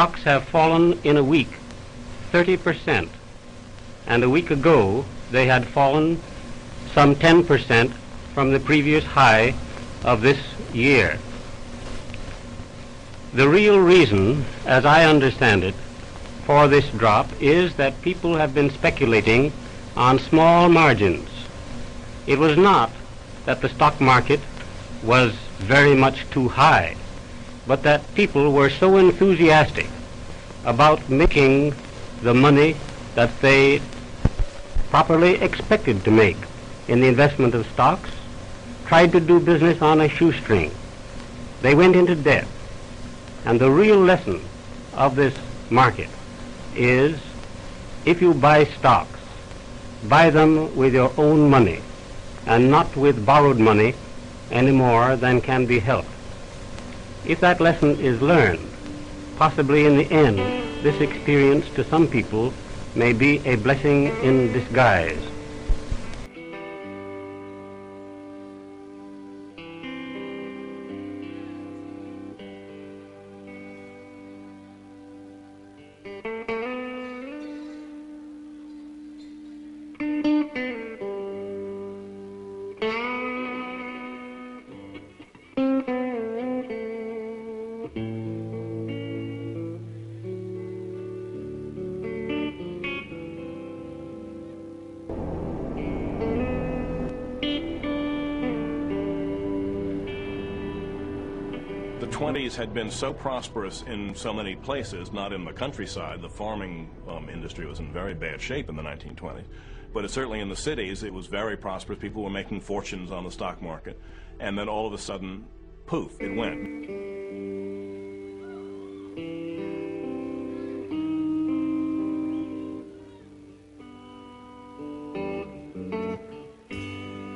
stocks have fallen in a week 30%, and a week ago they had fallen some 10% from the previous high of this year. The real reason, as I understand it, for this drop is that people have been speculating on small margins. It was not that the stock market was very much too high, but that people were so enthusiastic about making the money that they properly expected to make in the investment of stocks, tried to do business on a shoestring. They went into debt. And the real lesson of this market is, if you buy stocks, buy them with your own money and not with borrowed money any more than can be helped. If that lesson is learned, possibly in the end, this experience to some people may be a blessing in disguise. The 20s had been so prosperous in so many places, not in the countryside. The farming industry was in very bad shape in the 1920s. But certainly in the cities, it was very prosperous. People were making fortunes on the stock market. And then all of a sudden, poof, it went.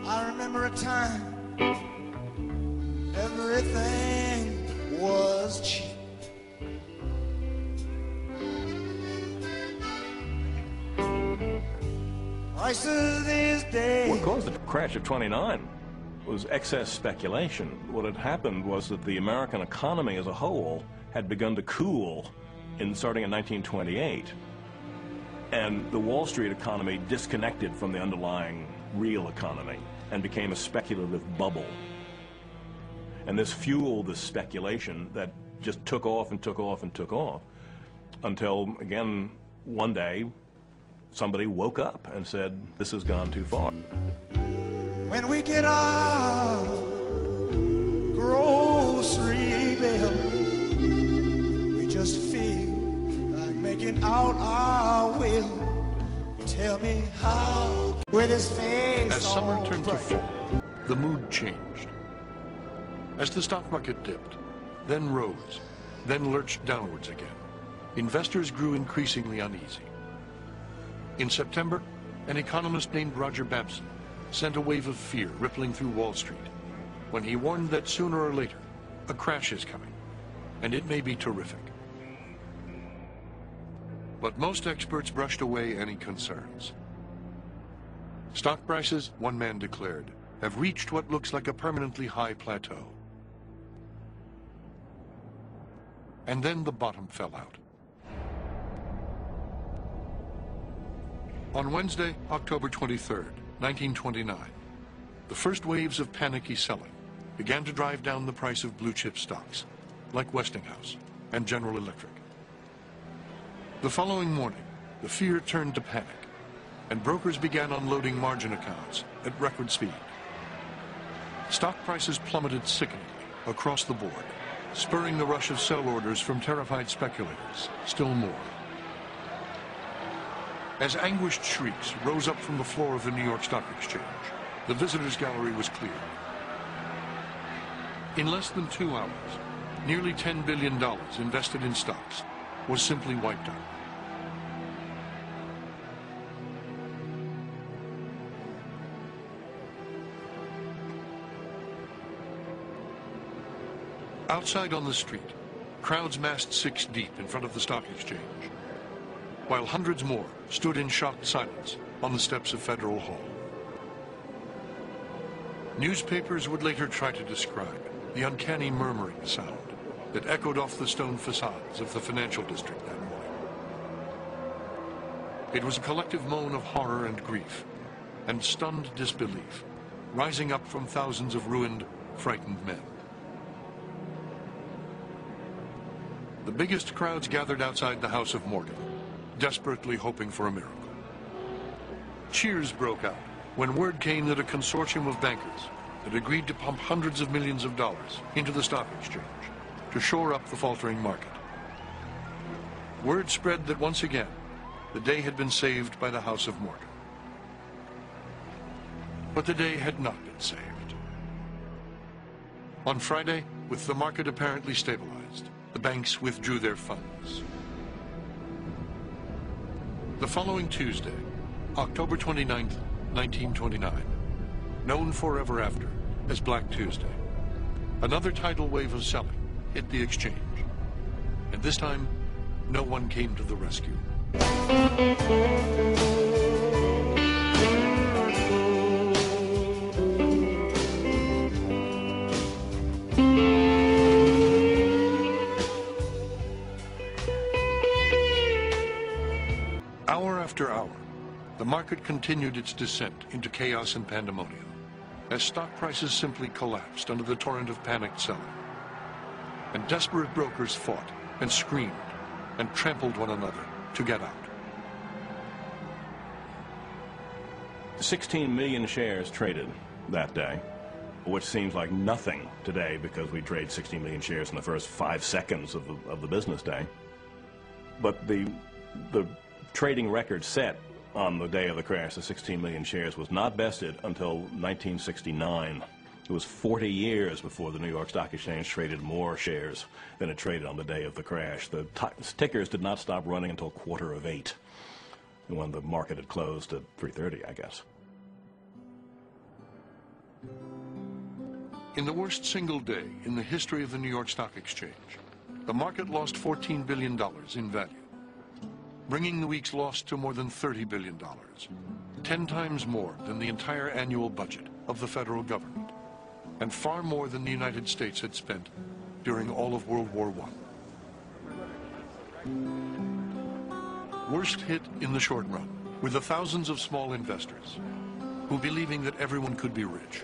I remember a time everything was cheap. Prices these days. What caused the crash of '29 was excess speculation. What had happened was that the American economy as a whole had begun to cool starting in 1928. And the Wall Street economy disconnected from the underlying real economy and became a speculative bubble. And this fueled this speculation that just took off and took off and took off until, again, one day, somebody woke up and said, this has gone too far. When we get our grocery bill, we just feel like making out our will. Tell me how, with his face As summer all turned to bright. fall, the mood changed. As the stock market dipped, then rose, then lurched downwards again, investors grew increasingly uneasy. In September, an economist named Roger Babson sent a wave of fear rippling through Wall Street when he warned that sooner or later, a crash is coming, and it may be terrific. But most experts brushed away any concerns. Stock prices, one man declared, have reached what looks like a permanently high plateau. And then the bottom fell out. On Wednesday, October 23rd, 1929, the first waves of panicky selling began to drive down the price of blue-chip stocks, like Westinghouse and General Electric. The following morning, the fear turned to panic, and brokers began unloading margin accounts at record speed. Stock prices plummeted sickeningly across the board, spurring the rush of sell orders from terrified speculators still more. As anguished shrieks rose up from the floor of the New York Stock Exchange, the visitors' gallery was cleared. In less than 2 hours, nearly $10 billion invested in stocks was simply wiped out. Outside on the street, crowds massed 6 deep in front of the stock exchange, while hundreds more stood in shocked silence on the steps of Federal Hall. Newspapers would later try to describe the uncanny murmuring sound that echoed off the stone facades of the financial district that morning. It was a collective moan of horror and grief, and stunned disbelief, rising up from thousands of ruined, frightened men. The biggest crowds gathered outside the house of Morgan, desperately hoping for a miracle. Cheers broke out when word came that a consortium of bankers had agreed to pump hundreds of millions of dollars into the stock exchange to shore up the faltering market. Word spread that once again, the day had been saved by the house of Morgan. But the day had not been saved. On Friday, with the market apparently stabilized, the banks withdrew their funds. The following Tuesday, October 29th, 1929, known forever after as Black Tuesday, another tidal wave of selling hit the exchange. And this time, no one came to the rescue. Hour after hour, the market continued its descent into chaos and pandemonium, as stock prices simply collapsed under the torrent of panicked selling. And desperate brokers fought and screamed and trampled one another to get out. 16 million shares traded that day, which seems like nothing today because we trade 16 million shares in the first 5 seconds of the business day. But the trading record set on the day of the crash, the 16 million shares, was not vested until 1969. It was 40 years before the New York Stock Exchange traded more shares than it traded on the day of the crash. The tickers did not stop running until 7:45, when the market had closed at 3:30, I guess. In the worst single day in the history of the New York Stock Exchange, the market lost $14 billion in value, bringing the week's loss to more than $30 billion, 10 times more than the entire annual budget of the federal government, and far more than the United States had spent during all of World War I. Worst hit in the short run were the thousands of small investors who, believing that everyone could be rich,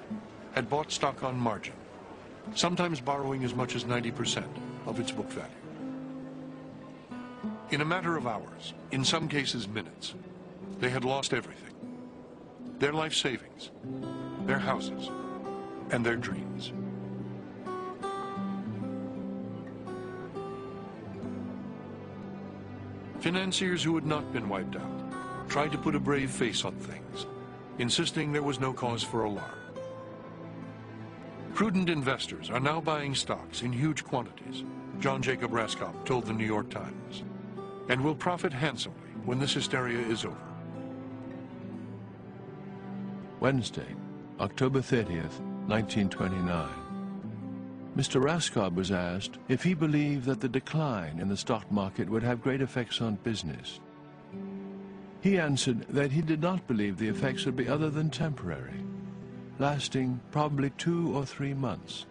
had bought stock on margin, sometimes borrowing as much as 90% of its book value. In a matter of hours, in some cases minutes, they had lost everything: their life savings, their houses, and their dreams. Financiers who had not been wiped out tried to put a brave face on things, insisting there was no cause for alarm. Prudent investors are now buying stocks in huge quantities, John Jacob Raskob told the New York Times, and will profit handsomely when this hysteria is over. Wednesday, October 30th, 1929. Mr. Raskob was asked if he believed that the decline in the stock market would have great effects on business. He answered that he did not believe the effects would be other than temporary, lasting probably 2 or 3 months,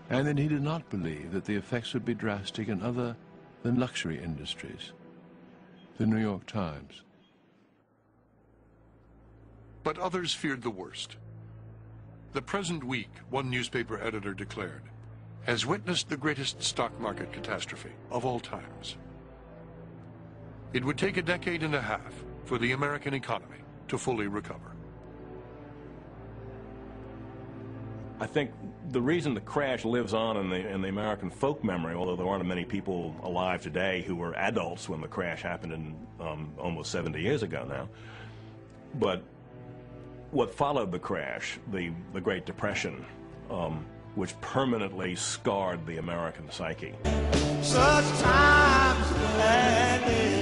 and that he did not believe that the effects would be drastic in other than luxury industries. The New York Times. But others feared the worst. The present week, one newspaper editor declared, has witnessed the greatest stock market catastrophe of all times. It would take a decade and a half for the American economy to fully recover. I think the reason the crash lives on in the American folk memory, although there aren't many people alive today who were adults when the crash happened in almost 70 years ago now, but what followed the crash, the Great Depression, which permanently scarred the American psyche. Such times as this.